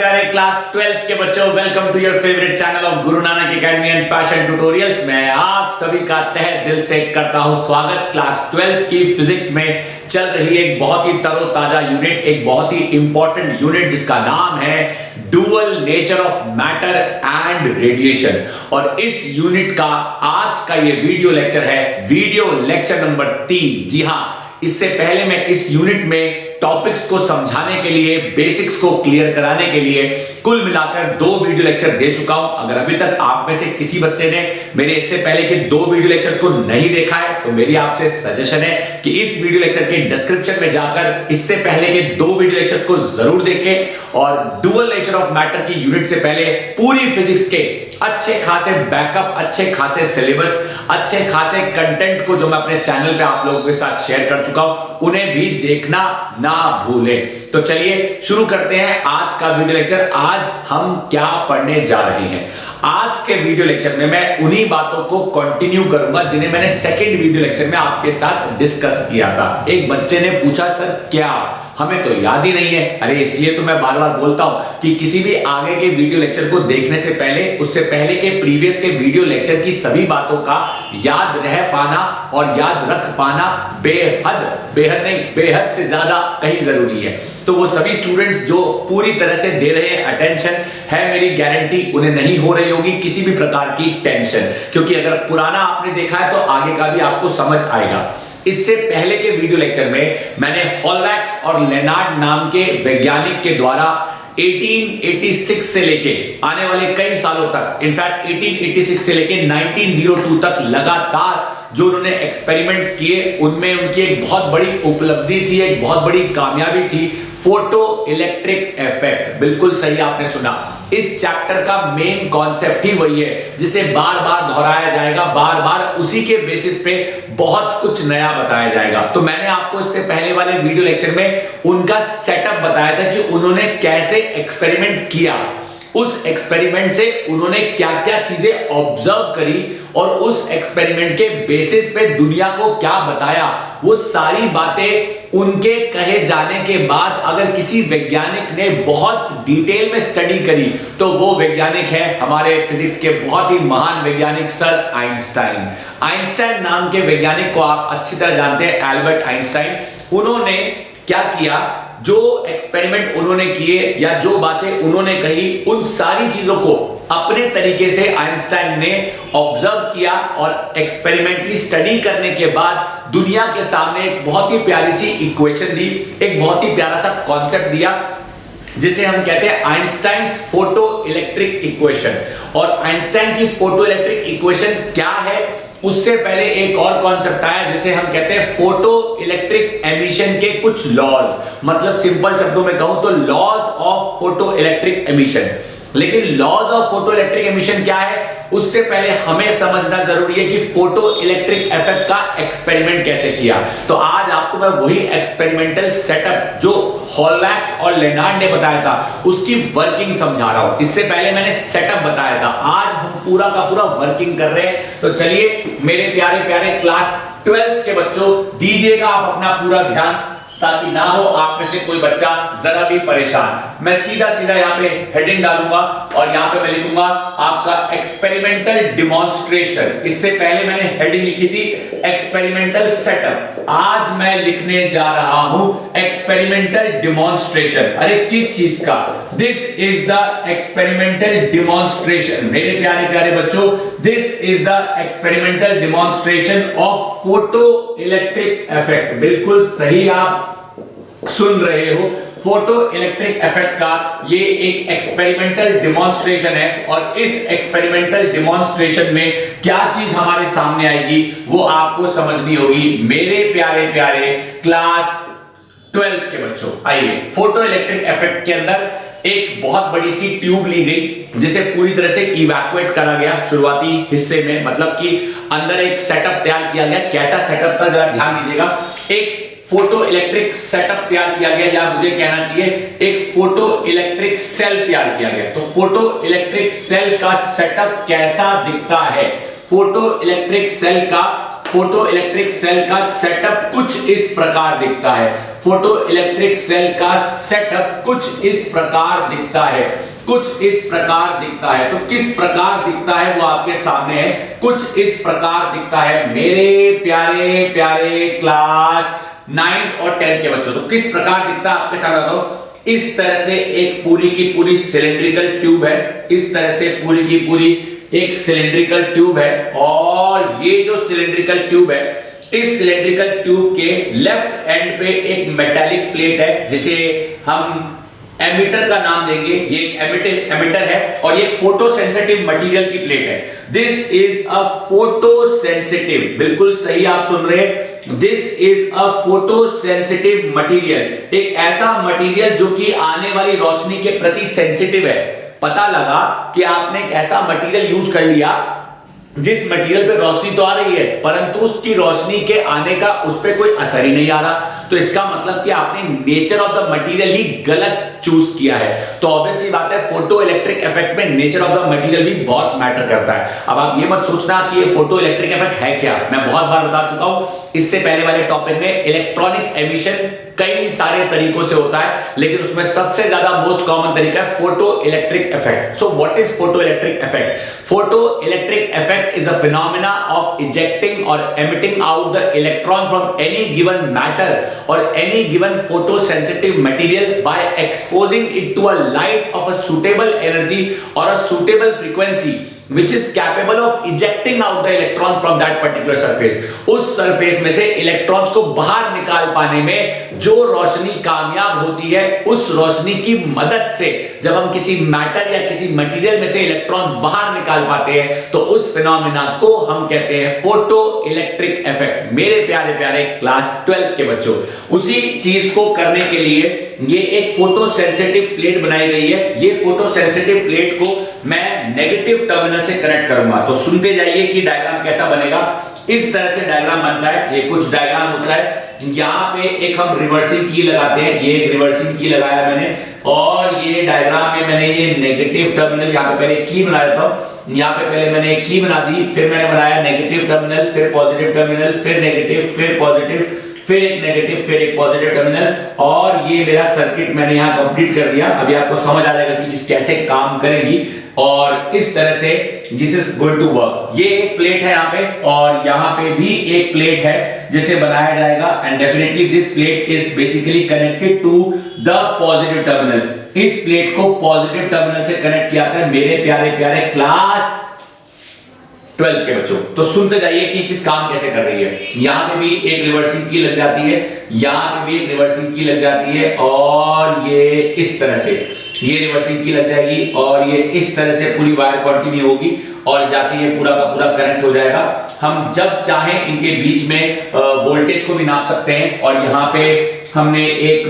प्यारे class 12th के बच्चों, welcome to your favourite channel of Guru Nanak academy and passion tutorials. मैं आप सभी का तहे दिल से करता हूं स्वागत। क्लास 12th की फिजिक्स में चल रही एक बहुत ही तरोताजा यूनिट, एक बहुत ही इंपॉर्टेंट यूनिट जिसका नाम है dual nature of matter and radiation. और इस यूनिट का आज का ये वीडियो लेक्चर है, वीडियो लेक्चर नंबर 3। जी हां, इससे पहले मैं इस यूनिट में टॉपिक्स को समझाने के लिए, बेसिक्स को क्लियर कराने के लिए कुल मिलाकर 2 वीडियो लेक्चर दे चुका हूं। अगर अभी तक आप में से किसी बच्चे ने मेरे इससे पहले के 2 वीडियो लेक्चर्स को नहीं देखा है तो मेरी आपसे सजेशन है कि इस वीडियो लेक्चर के डिस्क्रिप्शन में जाकर इससे पहले के 2 वीडियो लेक्चर्स को जरूर देखें और डुअल नेचर ऑफ मैटर की यूनिट से पहले पूरी फिजिक्स के अच्छे खासे बैकअप, अच्छे खासे सिलेबस, अच्छे खासे कंटेंट को जो मैं अपने चैनल पे आप लोगों के साथ शेयर कर चुका हूं, उन्हें भी देखना ना भूलें। तो चलिए शुरू करते हैं आज का वीडियो लेक्चर। आज हम क्या पढ़ने जा रहे हैं? आज के वीडियो लेक्चर में मैं उन्हीं बातों को कंटिन्यू करूंगा जिन्हें मैंने सेकंड वीडियो लेक्चर में आपके साथ डिस्कस किया था। एक बच्चे ने पूछा, सर क्या हमें तो याद ही नहीं है। अरे इसलिए तो मैं बार बार बोलता हूं कि किसी भी आगे के वीडियो लेक्चर को देखने से पहले, उससे पहले के प्रीवियस के वीडियो लेक्चर की सभी बातों का याद रह पाना और याद रख पाना बेहद से ज्यादा कहीं जरूरी है। तो वो सभी स्टूडेंट्स जो पूरी तरह से दे रहे हैं अटेंशन, है मेरी गारंटी उन्हें नहीं हो रही होगी किसी भी प्रकार की टेंशन, क्योंकि अगर पुराना आपने देखा है तो आगे का भी आपको समझ आएगा। इससे पहले के वीडियो लेक्चर में मैंने हॉलवैक्स और लेनार्ड नाम के वैज्ञानिक के द्वारा 1886 से लेके आने वाले कई सालों तक, इनफैक्ट 1886 से लेके 1902 तक लगातार जो उन्होंने एक्सपेरिमेंट्स किए, उनमें उनकी एक बहुत बड़ी उपलब्धि थी, एक बहुत बड़ी कामयाबी थी, फोटो इलेक्ट्रिक इफेक्ट। बिल्कुल सही आपने सुना। इस चैप्टर का मेन कॉन्सेप्ट ही वही है जिसे बार बार दोहराया जाएगा, बार बार उसी के बेसिस पे बहुत कुछ नया बताया जाएगा। तो मैंने आपको इससे पहले वाले वीडियो लेक्चर में उनका सेटअप बताया था कि उन्होंने कैसे एक्सपेरिमेंट किया, उस एक्सपेरिमेंट से उन्होंने क्या क्या चीजें ऑब्जर्व करी और उस एक्सपेरिमेंट के बेसिस पे दुनिया को क्या बताया। वो सारी बातें उनके कहे जाने के बाद अगर किसी वैज्ञानिक ने बहुत डिटेल में स्टडी करी तो वो वैज्ञानिक है हमारे फिजिक्स के बहुत ही महान वैज्ञानिक सर आइंस्टाइन। आइंस्टाइन नाम के वैज्ञानिक को आप अच्छी तरह जानते हैं, एल्बर्ट आइंस्टाइन। उन्होंने क्या किया, जो एक्सपेरिमेंट उन्होंने किए या जो बातें उन्होंने कही, उन सारी चीजों को अपने तरीके से आइंस्टाइन ने ऑब्जर्व किया और एक्सपेरिमेंटली स्टडी करने के बाद दुनिया के सामने एक बहुत ही प्यारी सी इक्वेशन दी, एक बहुत ही प्यारा सा कॉन्सेप्ट दिया जिसे हम कहते हैं आइंस्टाइन्स फोटो इलेक्ट्रिक इक्वेशन। और आइंस्टाइन की फोटो इलेक्ट्रिक इक्वेशन क्या है, उससे पहले एक और कॉन्सेप्ट आया जिसे हम कहते हैं फोटो इलेक्ट्रिक एमिशन के कुछ लॉज। मतलब सिंपल शब्दों में कहूं तो laws of photo electric emission. लेकिन laws of photo electric emission क्या है, उससे पहले हमें समझना जरूरी है कि फोटो इलेक्ट्रिक इफेक्ट का एक्सपेरिमेंट कैसे किया। तो आज आपको मैं वही एक्सपेरिमेंटल सेटअप जो हॉलवैक्स और लेनार्ड ने बताया था उसकी वर्किंग समझा रहा हूं। इससे पहले मैंने सेटअप बताया था, आज हम पूरा का पूरा वर्किंग कर रहे हैं। तो चलिए मेरे प्यारे प्यारे क्लास 12th के बच्चों, दीजिएगा आप अपना पूरा ध्यान ताकि ना हो आप में से कोई बच्चा जरा भी परेशान। मैं सीधा सीधा यहाँ पे हेडिंग डालूंगा और यहाँ पे मैं लिखूंगा आपका एक्सपेरिमेंटल डिमॉन्स्ट्रेशन। इससे पहले मैंने हेडिंग लिखी थी एक्सपेरिमेंटल सेटअप। आज मैं लिखने जा रहा हूं एक्सपेरिमेंटल डिमॉन्स्ट्रेशन। अरे किस चीज का? This is the experimental demonstration. मेरे प्यारे प्यारे बच्चों, this is the experimental demonstration of photo electric effect. बिल्कुल सही आप सुन रहे हो, फोटो इलेक्ट्रिक इफेक्ट का ये एक एक्सपेरिमेंटल डिमॉन्स्ट्रेशन है। और इस एक्सपेरिमेंटल डिमॉन्स्ट्रेशन में क्या चीज हमारे सामने आएगी वो आपको समझनी होगी मेरे प्यारे प्यारे क्लास 12th के बच्चों। आइए, फोटो इलेक्ट्रिक इफेक्ट के अंदर एक बहुत बड़ी सी ट्यूब ली गई जिसे पूरी तरह से इवैक्यूएट करा गया शुरुआती हिस्से में, मतलब कि अंदर एक सेटअप तैयार किया गया। कैसा सेटअप था जरा ध्यान दीजिएगा। एक फोटो इलेक्ट्रिक सेटअप तैयार किया गया, या मुझे कहना चाहिए एक फोटो इलेक्ट्रिक सेल तैयार किया गया। तो फोटो इलेक्ट्रिक सेल का सेटअप कैसा दिखता है? फोटो इलेक्ट्रिक सेल का फोटो इलेक्ट्रिक सेल का सेटअप कुछ इस प्रकार दिखता है। फोटो इलेक्ट्रिक सेल का सेटअप कुछ इस प्रकार दिखता है, कुछ इस प्रकार दिखता है। तो किस प्रकार दिखता है वो आपके सामने है, कुछ इस प्रकार दिखता है मेरे प्यारे प्यारे क्लास 9 और 10 के बच्चों। तो किस प्रकार दिखता है आपके सामने बताओ। इस तरह से एक पूरी की पूरी सिलेंड्रिकल ट्यूब है, इस तरह से पूरी की पूरी एक सिलेंड्रिकल ट्यूब है, और ये जो सिलेंड्रिकल ट्यूब है, इस सिलेंड्रिकल ट्यूब के लेफ्ट एंड पे एक मेटालिक प्लेट है जिसे हम एमिटर का नाम देंगे। ये एक एमिटर है और ये फोटो सेंसिटिव मटेरियल की प्लेट है। This is a photo sensitive, बिल्कुल सही आप सुन रहे हैं, this is a photo sensitive material. एक ऐसा मटेरियल जो कि आने वाली रोशनी के प्रति सेंसिटिव है। पता लगा कि आपने एक ऐसा मटेरियल यूज कर लिया जिस मटेरियल पे रोशनी तो आ रही है परंतु उसकी रोशनी के आने का उस पर कोई असर ही नहीं आ रहा, तो इसका मतलब कि आपने नेचर ऑफ द मटेरियल ही गलत चूज किया है। तो ऑब्वियस सी बात है फोटो इलेक्ट्रिक इफेक्ट में नेचर ऑफ द मटेरियल भी बहुत मैटर करता है। अब आप ये मत सोचना कि ये फोटो इलेक्ट्रिक इफेक्ट है क्या, मैं बहुत बार बता चुका हूं इससे पहले वाले टॉपिक में। इलेक्ट्रॉनिक एमिशन कई सारे तरीकों से होता है लेकिन उसमें सबसे ज्यादा मोस्ट कॉमन तरीका है photo electric effect. So what is photo electric effect? Photo electric effect is the phenomena of ejecting और emitting out the electron from any given matter or any given photosensitive material by exposing it to a light of a suitable energy or a suitable frequency which is capable of ejecting out the electrons from that particular surface। उस surface में से electrons को बाहर निकाल पाने में जो रोशनी कामयाब होती है, उस रोशनी की मदद से जब हम किसी मैटर या किसी मटेरियल में से इलेक्ट्रॉन बाहर निकाल पाते हैं तो उस फिनोमेना को हम कहते हैं फोटो इलेक्ट्रिक इफेक्ट। मेरे प्यारे प्यारे क्लास 12 के बच्चों, उसी चीज को करने के लिए ये एक फोटो सेंसिटिव प्लेट बनाई गई है। ये फोटो सेंसिटिव प्लेट को मैं नेगेटिव टर्मिनल से कनेक्ट करूंगा। तो सुनते जाइए कि डायग्राम कैसा बनेगा। इस तरह से डायग्राम बनता है, ये कुछ डायग्राम होता है। यहाँ पे एक हम रिवर्सिंग की लगाते हैं, ये एक रिवर्सिंग की लगाया मैंने, और ये डायग्राम में मैंने ये नेगेटिव टर्मिनल यहाँ पे पहले की बना देता हूँ। यहाँ पे पहले मैंने एक की बना दी, फिर मैंने बनाया नेगेटिव टर्मिनल, फिर पॉजिटिव टर्मिनल, फिर नेगेटिव, फिर पॉजिटिव, फिर एक नेगेटिव, फिर एक पॉजिटिव टर्मिनल, और ये मेरा सर्किट मैंने यहाँ कंप्लीट कर दिया। अभी आपको समझ आ जाएगा कि चीज कैसे काम करेगी, और इस तरह से this is going to work. ये एक प्लेट है यहाँ पे, और यहाँ पे भी एक प्लेट है जिसे बनाया जाएगा, and definitely this plate is basically connected to the positive terminal. इस प्लेट को पॉजिटिव टर्मिनल से कनेक्ट किया था मेरे प्यारे प्यारे क्लास 12 के बच्चों। तो सुनते जाइए कि चीज काम कैसे कर रही है। यहाँ पे भी एक रिवर्सिंग की लग जाती है, यहाँ पे भी एक रिवर्सिंग की लग जाती है, और ये इस तरह से ये रिवर्सिंग की लग जाएगी, और ये इस तरह से पूरी वायर कंटिन्यू होगी और जाके ये पूरा का पूरा कनेक्ट हो जाएगा। हम जब चाहें इनके बीच में वोल्टेज को भी नाप सकते हैं, और यहाँ पे हमने एक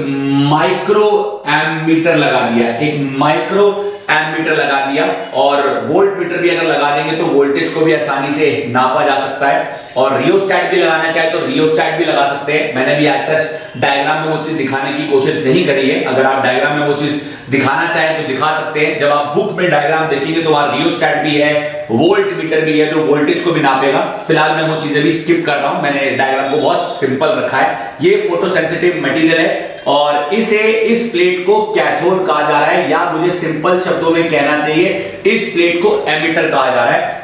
माइक्रो एमीटर लगा दिया, एक माइक्रो एमीटर लगा दिया, और वोल्ट मीटर भी अगर लगा देंगे तो वोल्टेज को भी आसानी से नापा जा सकता है। और रियोस्टैट भी लगाना चाहे तो रियोस्टैट भी लगा सकते हैं। मैंने भी एज सच डायग्राम में वो चीज दिखाने की कोशिश नहीं करी है। अगर आप डायग्राम में वो चीज दिखाना चाहें तो दिखा सकते हैं। जब आप बुक में डायग्राम देखेंगे तो वहां रियोस्टैट भी है, वोल्ट मीटर भी है जो वोल्टेज को भी नापेगा। फिलहाल मैं वो चीजें भी स्किप कर रहा हूं, मैंने डायग्राम को बहुत सिंपल रखा है। ये फोटो सेंसिटिव मटेरियल है, और इस प्लेट को कैथोड कहा जा रहा है, या मुझे सिंपल शब्दों में कहना चाहिए इस प्लेट को एमिटर कहा जा रहा है,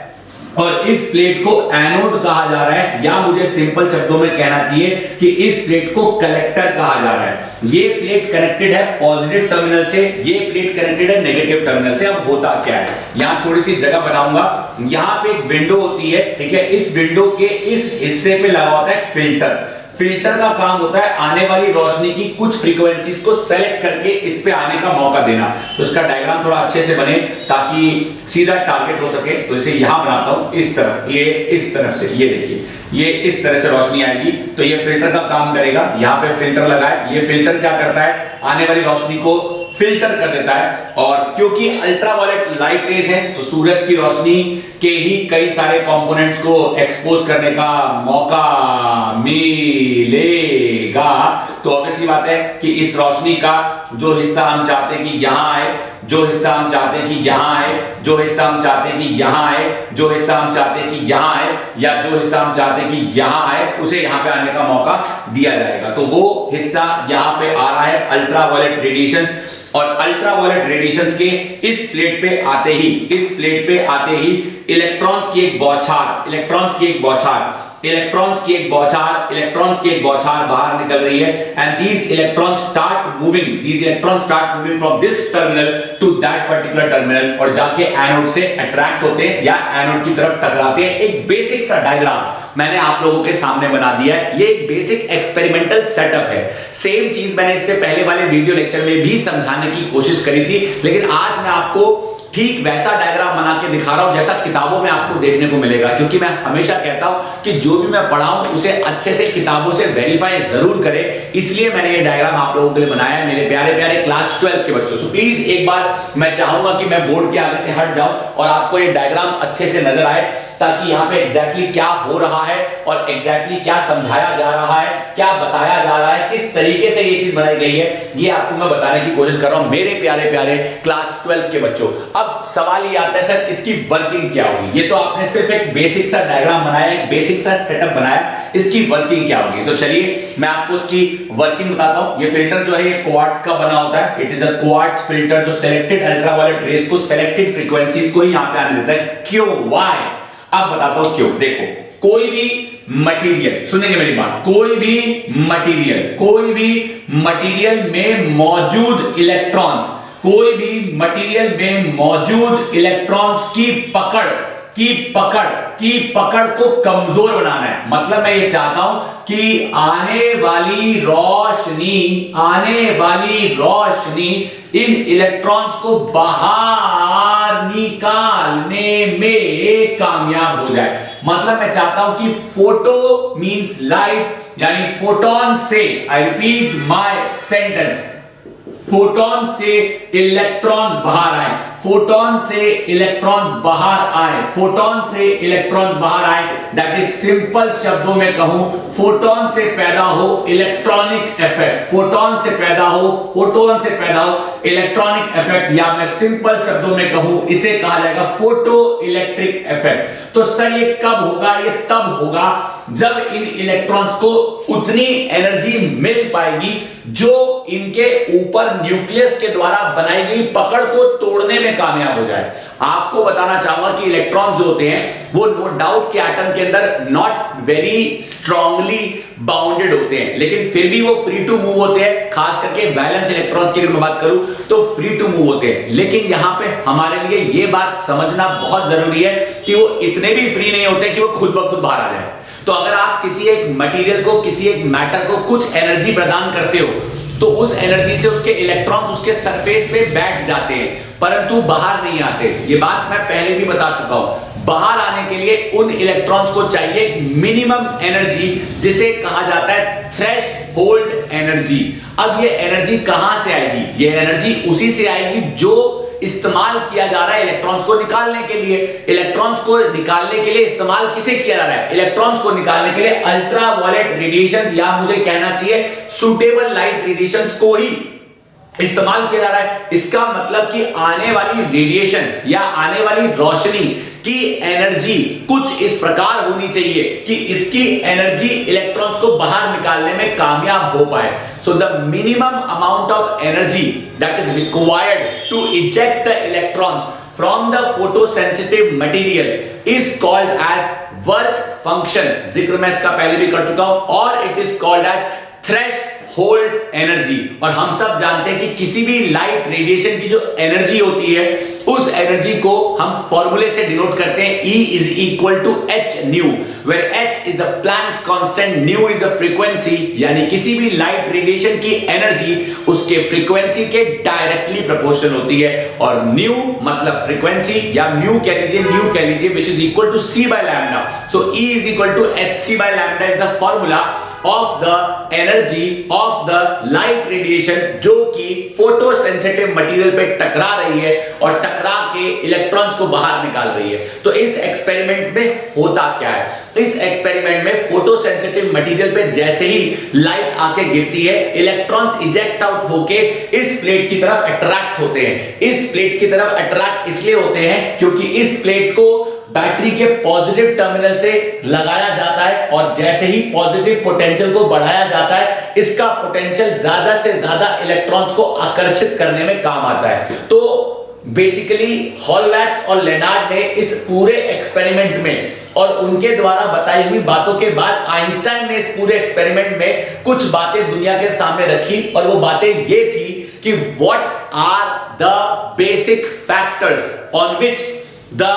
और इस प्लेट को एनोड कहा जा रहा है, या मुझे सिंपल शब्दों में कहना चाहिए कि इस प्लेट को कलेक्टर कहा जा रहा है। ये प्लेट कनेक्टेड है पॉजिटिव टर्मिनल से, ये प्लेट कनेक्टेड है नेगेटिव टर्मिनल से। अब होता क्या है, यहां थोड़ी सी जगह बनाऊंगा। यहां पे एक विंडो होती है, ठीक है। इस विंडो के इस हिस्से पे लगा होता है फिल्टर। फिल्टर का काम होता है आने वाली रोशनी की कुछ फ्रीक्वेंसीज को सेलेक्ट करके इस पे आने का मौका देना। तो इसका डायग्राम थोड़ा अच्छे से बने ताकि सीधा टारगेट हो सके। तो इसे यहां बनाता हूं, इस तरफ, ये इस तरफ से, ये देखिए, ये इस तरह से रोशनी आएगी, तो ये फिल्टर का काम करेगा। यहां पे फिल्टर लगा है, ये फिल्टर क्या करता है, आने वाली रोशनी को फिल्टर कर देता है। और क्योंकि अल्ट्रावायलेट लाइट रेज है तो सूरज की रोशनी के ही कई सारे कंपोनेंट्स को एक्सपोज करने का मौका मिलेगा। तो ऑब्वियसली बात है कि इस रोशनी का जो हिस्सा हम चाहते हैं कि यहां आए, जो हिस्सा हम चाहते हैं कि यहां आए, जो हिस्सा हम चाहते हैं कि यहां आए, जो हिस्सा हम चाहते हैं कि यहां आए, या जो हिस्सा हम चाहते हैं कि यहां आए, उसे यहां पे आने का मौका दिया जाएगा। तो वो हिस्सा यहां पे आ रहा है अल्ट्रावायलेट रेडिएशंस, और अल्ट्रावायलेट रेडिएशंस के इस प्लेट पे आते ही, इस प्लेट पे आते ही इलेक्ट्रॉन्स की एक बौछार, इलेक्ट्रॉन्स की एक बौछार, इलेक्ट्रॉन्स की एक बौछार, इलेक्ट्रॉन्स की एक बौछार बाहर निकल रही है, and these electrons start moving from this terminal to that particular terminal, और जाके एनोड से अट्रैक्ट होते हैं या एनोड की तरफ टकराते हैं। एक बेसिक सा डायग्राम मैंने आप लोगों के सामने बना दिया है। ये एक बेसिक एक्सपेरिमेंटल सेटअप है। सेम चीज मैंने इससे पहले वाले वीडियो लेक्चर में भी समझाने की कोशिश करी थी, लेकिन आज मैं आपको ठीक वैसा डायग्राम बना के दिखा रहा हूं जैसा किताबों में आपको देखने को मिलेगा, क्योंकि मैं हमेशा कहता हूं कि जो भी मैं पढ़ाऊं उसे अच्छे से किताबों से वेरीफाई जरूर करें। इसलिए मैंने ये डायग्राम आप लोगों के लिए बनाया है, मेरे प्यारे प्यारे क्लास 12 के बच्चों। सो प्लीज एक बार मैं चाहूंगा कि मैं बोर्ड के आगे से हट जाऊं और आपको ये डायग्राम अच्छे से नजर आए, ताकि यहाँ पे एग्जैक्टली क्या हो रहा है और एग्जैक्टली क्या समझाया जा रहा है, क्या बताया जा रहा है, किस तरीके से ये चीज बनाई गई है, ये आपको मैं बताने की कोशिश कर रहा हूं मेरे प्यारे प्यारे क्लास 12 के बच्चों। अब सवाल ये आता है सर इसकी वर्किंग क्या होगी? ये तो आपने सिर्फ एक बेसिक सा डायग्राम बनाया, एक बेसिक सा सेटअप बनाया, इसकी वर्किंग क्या होगी? तो चलिए मैं आपको इसकी वर्किंग बताता हूं। ये फिल्टर जो है ये क्वार्ट्ज का बना होता है, it is a quartz filter जो सिलेक्टेड अल्ट्रावायलेट रेज को, सिलेक्टेड फ्रीक्वेंसीज को ही यहां पे आने देता है। क्यों? व्हाई? अब बताता हूं क्यों। देखो, कोई भी मटेरियल, सुनेंगे मेरी बात, कोई भी मटेरियल में मौजूद इलेक्ट्रॉन्स, कोई भी मटेरियल में मौजूद इलेक्ट्रॉन्स की पकड़ को कमजोर बनाना है। मतलब मैं ये चाहता हूं कि आने वाली रोशनी इन इलेक्ट्रॉन्स को बाहर निकालने में कामयाब हो जाए। मतलब मैं चाहता हूं कि फोटो मींस लाइट, यानी फोटोन से, I repeat my sentence, photon से इलेक्ट्रॉन्स बाहर आए, फोटोन से इलेक्ट्रॉन्स बाहर आए, फोटोन से इलेक्ट्रॉन्स बाहर आए। दैट इज सिंपल शब्दों में कहूं, फोटोन से पैदा हो इलेक्ट्रॉनिक इफेक्ट, फोटोन से पैदा हो इलेक्ट्रॉनिक इफेक्ट, या मैं सिंपल शब्दों में कहूं इसे कहा जाएगा फोटो इलेक्ट्रिक इफेक्ट। तो सर ये कब होगा? ये तब होगा जब इन इलेक्ट्रॉन्स को उतनी एनर्जी मिल पाएगी जो इनके ऊपर न्यूक्लियस के द्वारा बनाई गई पकड़ को तोड़ने में कामयाब हो जाए। आपको बताना चाहूंगा कि इलेक्ट्रॉन्स जो होते हैं वो नो डाउट के एटम के अंदर नॉट वेरी स्ट्रांगली बाउंडेड होते हैं, लेकिन फिर भी वो फ्री टू मूव होते हैं। खास करके वैलेंस इलेक्ट्रॉन्स की अगर मैं बात करूं तो फ्री टू मूव होते हैं, लेकिन यहां पे हमारे लिए ये बात समझना बहुत जरूरी है कि वो इतने भी फ्री नहीं होते कि वो खुद ब खुद बाहर आ जाए। तो अगर आप किसी एक मटेरियल को, किसी एक मैटर को कुछ एनर्जी प्रदान करते हो तो उस एनर्जी से उसके इलेक्ट्रॉन्स उसके सरफेस पे बैठ जाते हैं, परंतु बाहर नहीं आते। ये बात मैं पहले भी बता चुका हूं। बाहर आने के लिए उन इलेक्ट्रॉन्स को चाहिए मिनिमम एनर्जी, जिसे कहा जाता है थ्रेशहोल्ड एनर्जी। अब ये एनर्जी कहां से आएगी? ये एनर्जी उसी से आएगी जो इस्तेमाल किया जा रहा है इलेक्ट्रॉन्स को निकालने के लिए। इलेक्ट्रॉन्स को निकालने के लिए इस्तेमाल किसे किया जा रहा है? इलेक्ट्रॉन्स को निकालने के लिए अल्ट्रावायलेट रेडिएशंस, या मुझे कहना चाहिए सुटेबल लाइट रेडिएशंस को ही इस्तेमाल किया जा रहा है। इसका मतलब कि आने वाली रेडिएशन या आने वाली रोशनी की एनर्जी कुछ इस प्रकार होनी चाहिए कि इसकी एनर्जी इलेक्ट्रॉन्स को बाहर निकालने में कामयाब हो पाए। So the minimum amount of energy that is required to eject the electrons from the photosensitive material is called as work function. जिक्र मैं इसका पहले भी कर चुका हूं, और it is called as threshold energy. और हम सब जानते हैं कि किसी भी लाइट रेडिएशन की जो एनर्जी होती है उस एनर्जी को हम फॉर्मूले से डिनोट करते हैं, E is equal to h nu, where h is the Planck's constant, nu is the frequency। यानी किसी भी लाइट रेडिएशन की एनर्जी उसके फ्रीक्वेंसी के डायरेक्टली प्रोपोर्शनल होती है, और nu मतलब फ्रीक्वेंसी, या nu कह लीजिए, which is equal to c by lambda। So E is equal to hc by lambda is the formula of the energy of the light radiation जो कि फोटो सेंसिटिव मटेरियल पे टकरा रही है और टकरा के इलेक्ट्रॉन्स को बाहर निकाल रही है। तो इस एक्सपेरिमेंट में होता क्या है, इस एक्सपेरिमेंट में फोटो सेंसिटिव मटेरियल पे जैसे ही लाइट आके गिरती है, इलेक्ट्रॉन्स इजेक्ट आउट होके इस प्लेट की तरफ अट्रैक्ट होते हैं। इस प्लेट की तरफ अट्रैक्ट इसलिए होते हैं क्योंकि इस प्लेट को बैटरी के पॉजिटिव टर्मिनल से लगाया जाता है और जैसे ही पॉजिटिव पोटेंशियल को बढ़ाया जाता है, इसका पोटेंशियल ज्यादा से ज्यादा इलेक्ट्रॉन्स को आकर्षित करने में काम आता है। तो बेसिकली हॉलवैक्स और लेनार्ड ने इस पूरे एक्सपेरिमेंट में और उनके द्वारा बताई हुई बातों के बाद आइंस्टाइन ने इस पूरे एक्सपेरिमेंट में कुछ बातें दुनिया के सामने रखी और वो बातें ये थी कि what are the basic factors on which the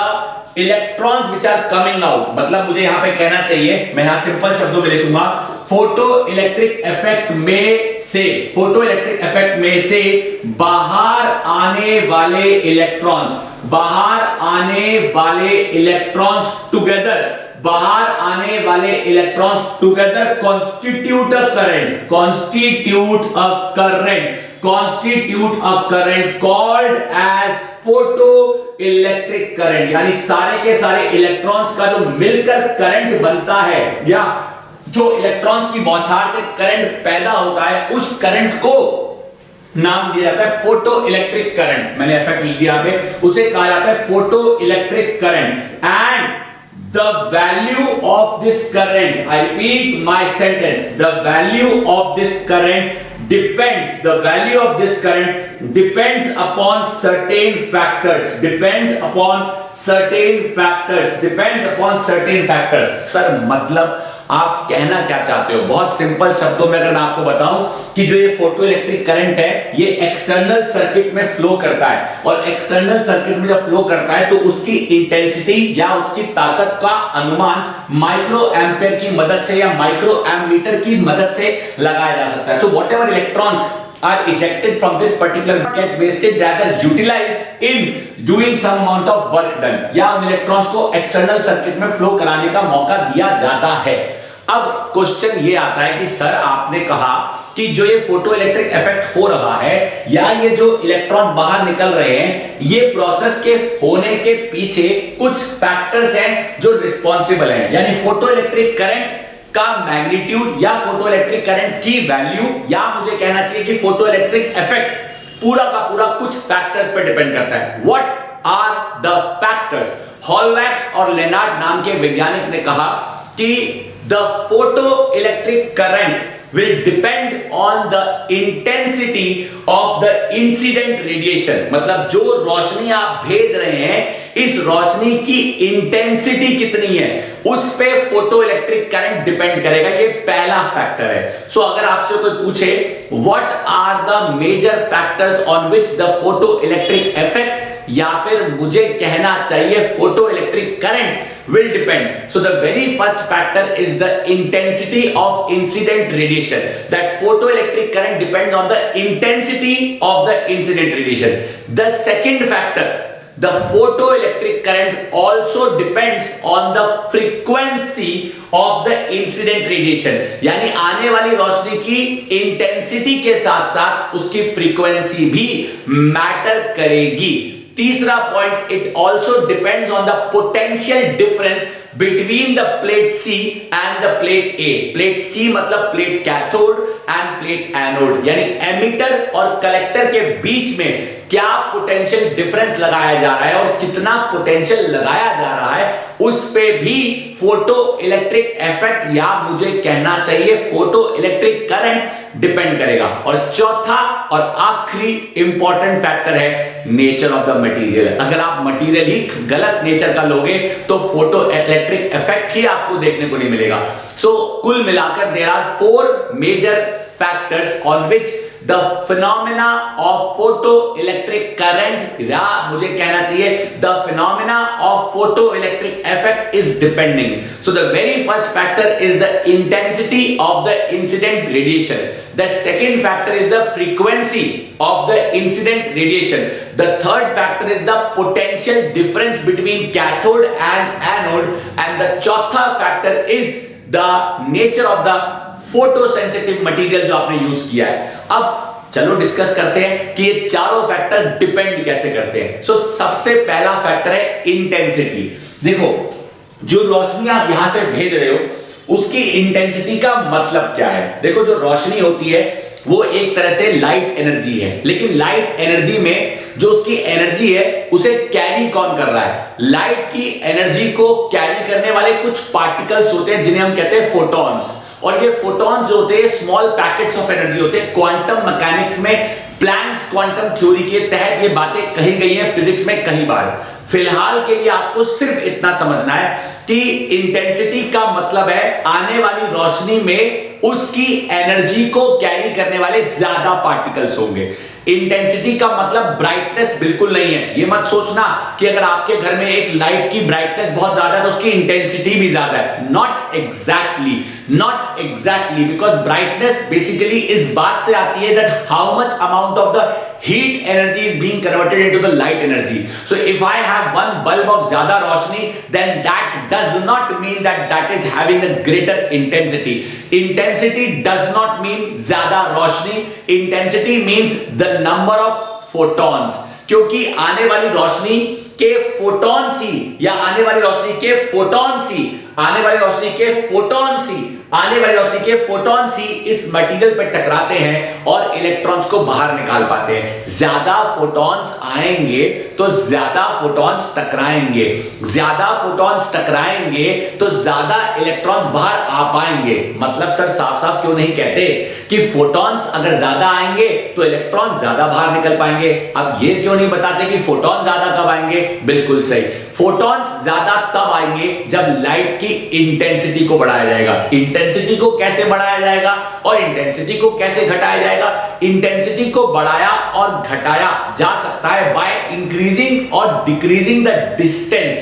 electrons which are coming out. मतलब मुझे यहां पे कहना चाहिए, मैं यहां सिंपल शब्दों में लिखूंगा, फोटो इलेक्ट्रिक इफेक्ट में से, फोटो इलेक्ट्रिक इफेक्ट में से बाहर आने वाले इलेक्ट्रॉन्स, बाहर आने वाले इलेक्ट्रॉन्स टुगेदर, बाहर आने वाले electrons together constitute a current, constitute a current, constitute a current called as photo electric current. यानी सारे के सारे इलेक्ट्रॉन्स का जो मिलकर करंट बनता है या जो इलेक्ट्रॉन्स की बौछार से करंट पैदा होता है, उस करंट को नाम दिया जाता है फोटो इलेक्ट्रिक करंट। मैंने इफेक्ट लिख दिया पे, उसे कहा जाता है photo electric current. And the value of this current, I repeat my sentence, the value of this current depends, the value of this current depends upon certain factors, depends upon certain factors, depends upon certain factors। Sir मतलब आप कहना क्या चाहते हो? बहुत simple शब्दों में अगर मैं आपको बताऊं कि जो ये फोटो इलेक्ट्रिक करंट है ये एक्सटर्नल सर्किट में फ्लो करता है और एक्सटर्नल सर्किट में जब फ्लो करता है तो उसकी इंटेंसिटी या उसकी ताकत का अनुमान माइक्रो एम्पेयर की मदद से या माइक्रो एम्मीटर की मदद से लगाया जा सकता है। So whatever electrons are ejected from this particular get wasted rather utilized in doing some amount of work done, या उन इलेक्ट्रॉन्स को एक्सटर्नल सर्किट में फ्लो कराने का मौका दिया जाता है। अब क्वेश्चन ये आता है कि सर आपने कहा कि जो ये फोटो इलेक्ट्रिक इफेक्ट हो रहा है या ये जो इलेक्ट्रॉन बाहर निकल रहे हैं, ये प्रोसेस के होने के पीछे कुछ फैक्टर्स हैं जो रिस्पॉन्सिबल हैं। यानी फोटो इलेक्ट्रिक करंट का मैग्नीट्यूड या फोटो इलेक्ट्रिक करंट की वैल्यू, या मुझे कहना चाहिए कि फोटो इलेक्ट्रिक इफेक्ट पूरा का पूरा कुछ फैक्टर्स पे डिपेंड करता है। What are the factors? Hallwachs और लेनार्ड नाम के वैज्ञानिक ने कहा कि the photo electric current will depend on the intensity of the incident radiation। मतलब जो रोशनी आप भेज रहे हैं, इस रोशनी की इंटेंसिटी कितनी है, उस पे फोटो इलेक्ट्रिक करंट डिपेंड करेगा। ये पहला फैक्टर है। सो अगर आपसे कोई पूछे what are the major factors on which the photo electric effect, या फिर मुझे कहना चाहिए photo electric current will depend. So the very first factor is the intensity of incident radiation. That photoelectric current depends on the intensity of the incident radiation. The second factor, the photoelectric current also depends on the frequency of the incident radiation. यानी आने वाली रोशनी की intensity के साथ साथ उसकी frequency भी matter करेगी। तीसरा point, it also depends on the potential difference between the plate C and the plate A. Plate C मतलब plate cathode and plate anode, यानी एमिटर और कलेक्टर के बीच में क्या पोटेंशियल डिफरेंस लगाया जा रहा है और कितना पोटेंशियल लगाया जा रहा है, उस पे भी फोटो इलेक्ट्रिक इफेक्ट या मुझे कहना चाहिए फोटो इलेक्ट्रिक करंट डिपेंड करेगा। और चौथा और आखिरी इंपॉर्टेंट फैक्टर है नेचर ऑफ द मटेरियल। अगर आप मटेरियल ही गलत नेचर का लोगे तो फोटो इलेक्ट्रिक इफेक्ट ही आपको देखने को नहीं मिलेगा। सो कुल मिलाकर there are 4 major factors on which the phenomena of photoelectric current, या मुझे कहना चाहिए the phenomena of photoelectric effect is depending. So the very first factor is the intensity of the incident radiation. The second factor is the frequency of the incident radiation. The third factor is the potential difference between cathode and anode, and the fourth factor is the nature of the photo sensitive material जो आपने use किया है। अब चलो discuss करते हैं कि ये चारों फैक्टर डिपेंड कैसे करते हैं। सो सबसे पहला फैक्टर है इंटेंसिटी। देखो, जो रोशनी आप यहां से भेज रहे हो उसकी इंटेंसिटी का मतलब क्या है। देखो, जो रोशनी होती है वो एक तरह से लाइट एनर्जी है, लेकिन लाइट एनर्जी में जो उसकी एनर्जी है उसे कैरी कौन कर रहा है। लाइट की एनर्जी को कैरी करने वाले कुछ पार्टिकल्स होते हैं जिन्हें हम कहते हैं फोटॉन्स, और ये फोटॉन्स जो होते हैं स्मॉल पैकेट्स ऑफ एनर्जी होते हैं। क्वांटम मैकेनिक्स में प्लैंक्स क्वांटम थ्योरी के तहत ये बातें कही गई हैं फिजिक्स में कई बार। फिलहाल के लिए आपको सिर्फ इतना समझना है कि इंटेंसिटी का मतलब है आने वाली रोशनी में उसकी एनर्जी को कैरी करने वाले ज्यादा पार्टिकल्स होंगे। इंटेंसिटी का मतलब ब्राइटनेस बिल्कुल नहीं है। ये मत सोचना कि अगर आपके घर में एक लाइट की ब्राइटनेस बहुत ज्यादा है तो उसकी इंटेंसिटी भी ज्यादा है। Not exactly, because brightness basically इस बात से आती है that how much amount of the heat energy is being converted into the light energy. So if I have one bulb of ज्यादा रोशनी, then that does not mean that is having a greater intensity. Intensity does not mean ज्यादा रोशनी. Intensity means the number of photons. क्योंकि आने वाली रोशनी के photons ही या आने वाली रोशनी के फोटॉन्स ही इस मटेरियल पे टकराते हैं और इलेक्ट्रॉन्स को बाहर निकाल पाते हैं। ज्यादा फोटॉन्स आएंगे तो ज्यादा फोटॉन्स टकराएंगे, तो ज्यादा इलेक्ट्रॉन्स बाहर आ पाएंगे। मतलब सर साफ साफ क्यों नहीं कहते कि फोटॉन्स अगर ज्यादा आएंगे तो इलेक्ट्रॉन ज्यादा बाहर निकल पाएंगे। अब ये क्यों नहीं बताते कि फोटॉन ज्यादा कब आएंगे। बिल्कुल सही, फोटॉन्स ज्यादा तब आएंगे जब लाइट की इंटेंसिटी को बढ़ाया जाएगा। इंटेंसिटी को कैसे बढ़ाया जाएगा और इंटेंसिटी को कैसे घटाया जाएगा। इंटेंसिटी को बढ़ाया और घटाया जा सकता है बाय इंक्रीजिंग और decreasing the distance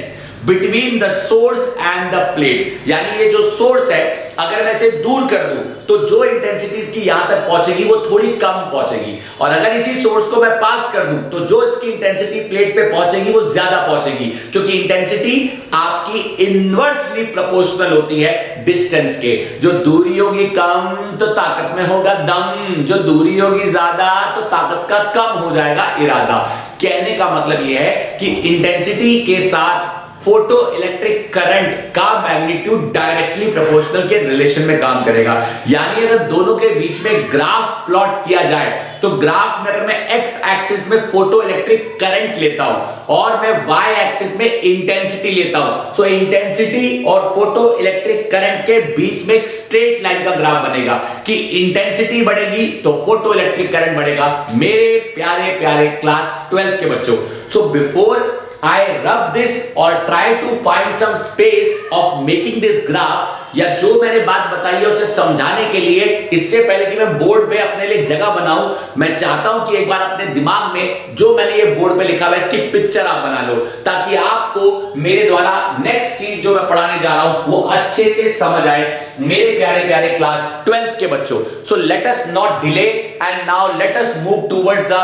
between the source and the plate. यानी ये जो सोर्स है अगर मैं इसे दूर कर दूं तो जो इंटेंसिटी इसकी यहां तक पहुंचेगी वो थोड़ी कम पहुंचेगी, और अगर इसी सोर्स को मैं पास कर दूं तो जो इसकी इंटेंसिटी प्लेट पे पहुंचेगी वो ज्यादा पहुंचेगी, क्योंकि इंटेंसिटी आपकी इनवर्सली प्रोपोर्शनल होती है डिस्टेंस के। जो दूरी होगी कम तो ताकत में होगा दम, जो दूरी होगी ज्यादा तो ताकत का कम हो जाएगा इरादा। कहने का मतलब यह है कि इंटेंसिटी के साथ फोटो इलेक्ट्रिक करंट का मैग्नीट्यूड डायरेक्टली प्रोपोर्शनल के रिलेशन में काम करेगा। यानी अगर दोनों के बीच में ग्राफ प्लॉट किया जाए तो ग्राफ में अगर मैं एक्स एक्सिस में फोटो इलेक्ट्रिक करंट लेता हूं और मैं वाई एक्सिस में इंटेंसिटी लेता हूं, सो इंटेंसिटी और फोटो इलेक्ट्रिक करंट के बीच में एक स्ट्रेट लाइन का ग्राफ बनेगा कि इंटेंसिटी बढ़ेगी तो फोटो इलेक्ट्रिक करंट बढ़ेगा। मेरे प्यारे प्यारे क्लास 12th के बच्चों, so before I rub this or try to find some space of making this graph, या जो मैंने बात बताई है उसे समझाने के लिए, इससे पहले कि मैं बोर्ड पे अपने लिए जगह बनाऊं, मैं चाहता हूं कि एक बार अपने दिमाग में जो मैंने ये बोर्ड पे लिखा हुआ है इसकी पिक्चर आप बना लो, ताकि आपको मेरे द्वारा नेक्स्ट चीज जो मैं पढ़ाने जा रहा हूं वो अच्छे से समझ आए मेरे प्यारे प्यारे क्लास 12th के बच्चों। So let us not delay and now let us move towards the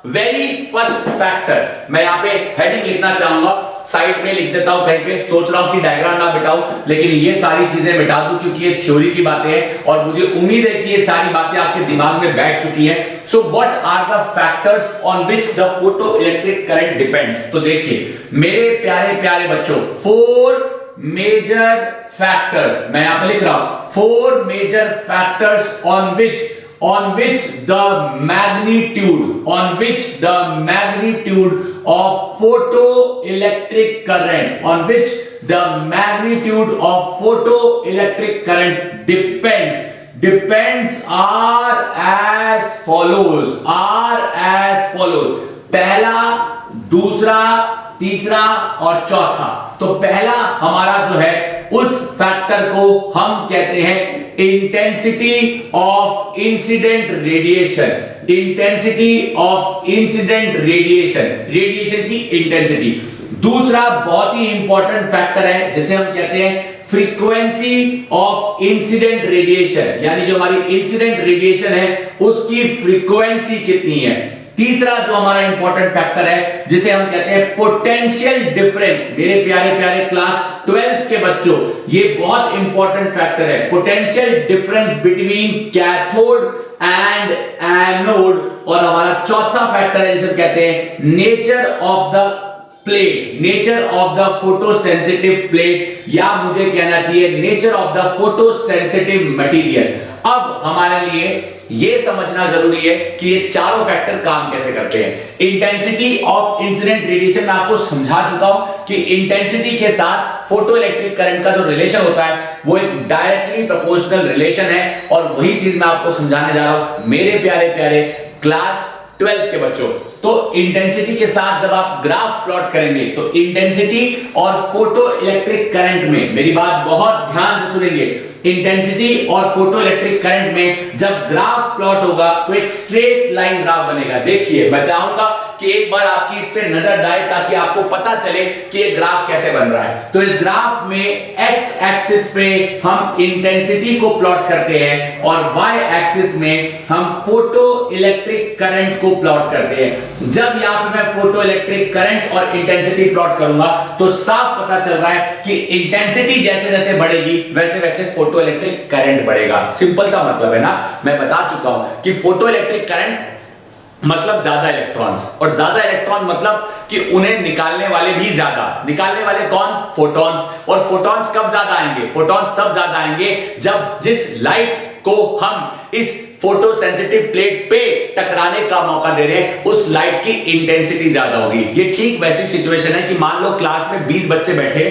very first factor. मैं यहां पे हेडिंग लिखना चाहूंगा, साइड में लिख देता हूं कहीं पे, सोच रहा हूं कि डायग्राम ना बिठाऊं लेकिन ये सारी चीजें बिठा दूं क्योंकि ये थ्योरी की बातें हैं और मुझे उम्मीद है कि ये सारी बातें आपके दिमाग में बैठ चुकी हैं। So what are the factors on which the photo electric current depends. तो देखिए मेरे प्यारे प्यारे बच्चों, 4 मेजर फैक्टर्स मैं यहां पे लिख रहा हूं, 4 major factors on which the magnitude of photoelectric current depends are as follows। पहला, दूसरा, तीसरा और चौथा। तो पहला हमारा जो है उस फैक्टर को हम कहते हैं intensity of incident radiation. Radiation की इंटेंसिटी। दूसरा बहुत ही इंपॉर्टेंट फैक्टर है जिसे हम कहते हैं फ्रीक्वेंसी ऑफ इंसिडेंट रेडिएशन, यानी जो हमारी इंसिडेंट रेडिएशन है उसकी फ्रीक्वेंसी कितनी है। तीसरा जो हमारा इंपॉर्टेंट फैक्टर है जिसे हम कहते हैं पोटेंशियल डिफरेंस। मेरे प्यारे प्यारे क्लास 12th के बच्चों, ये बहुत इंपॉर्टेंट फैक्टर है, potential difference between cathode and anode. और हमारा चौथा फैक्टर है जिसे कहते हैं nature of the plate, nature of the photosensitive plate, या मुझे कहना चाहिए nature of the photosensitive material. अब हमारे लिए यह समझना जरूरी है कि ये चारों फैक्टर काम कैसे करते हैं। इंटेंसिटी ऑफ इंसिडेंट रेडिएशन मैं आपको समझा चुका हूं कि इंटेंसिटी के साथ फोटो इलेक्ट्रिक करंट का जो रिलेशन होता है वो एक डायरेक्टली प्रोपोर्शनल रिलेशन है, और वही चीज मैं आपको समझाने जा रहा हूं मेरे प्यारे प्यारे क्लास 12th के बच्चों। तो इंटेंसिटी के साथ जब आप ग्राफ प्लॉट करेंगे तो इंटेंसिटी और फोटो इलेक्ट्रिक करंट में, मेरी बात बहुत ध्यान से सुनेंगे, इंटेंसिटी और फोटो इलेक्ट्रिक करंट में जब ग्राफ प्लॉट होगा तो एक स्ट्रेट लाइन ग्राफ बनेगा। देखिए मैं चाहूंगा कि एक बार आपकी इस पे नजर डाले ताकि आपको पता चले कि ये ग्राफ कैसे बन रहा है। तो इस ग्राफ में एक्स एक्सिस पे हम इंटेंसिटी को प्लॉट करते हैं और वाई एक्सिस में हम फोटो इलेक्ट्रिक करंट को प्लॉट करते हैं। जब यहां पे मैं फोटो इलेक्ट्रिक करंट और इंटेंसिटी प्लॉट करूंगा तो साफ पता चल रहा है कि इंटेंसिटी जैसे जैसे बढ़ेगी वैसे वैसे फोटो इलेक्ट्रिक करंट बढ़ेगा। सिंपल सा मतलब है ना, मैं बता चुका हूं कि फोटो इलेक्ट्रिक करंट मतलब ज्यादा इलेक्ट्रॉन्स, और ज्यादा इलेक्ट्रॉन मतलब कि उन्हें निकालने वाले भी ज्यादा। निकालने वाले कौन? फोटॉन्स। और फोटॉन्स कब ज्यादा आएंगे? फोटॉन्स तब ज्यादा आएंगे जब जिस लाइट को हम इस फोटो सेंसिटिव प्लेट पे टकराने का मौका दे रहे हैं उस लाइट की इंटेंसिटी ज्यादा होगी। ये ठीक वैसी सिचुएशन है कि मान लो क्लास में 20 बच्चे बैठे,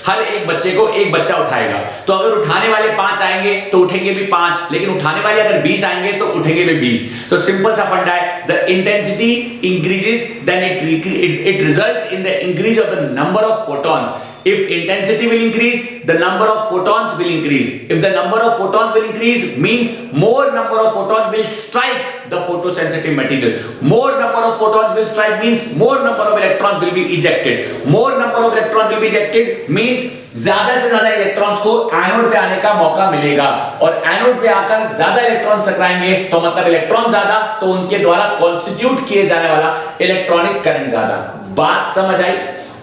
हर एक बच्चे को एक बच्चा उठाएगा, तो अगर उठाने वाले 5 आएंगे तो उठेंगे भी 5, लेकिन उठाने वाले अगर 20 आएंगे तो उठेंगे भी 20। तो सिंपल सा फंडा है, the intensity increases then it results in the increase of the number of photons. If intensity will increase, the number of photons will increase. If the number of photons will increase, means more number of photons will strike the photosensitive material. More number of photons will strike means more number of electrons will be ejected. More number of electrons will be ejected means ज्यादा से ज्यादा electrons को anode पे आने का मौका मिलेगा, और एनोड पे आकर ज्यादा इलेक्ट्रॉन्स टकराएंगे तो मतलब इलेक्ट्रॉन ज्यादा, तो उनके द्वारा कॉन्स्टिट्यूट किए जाने वाला इलेक्ट्रॉनिक करंट ज्यादा। बात समझ आई?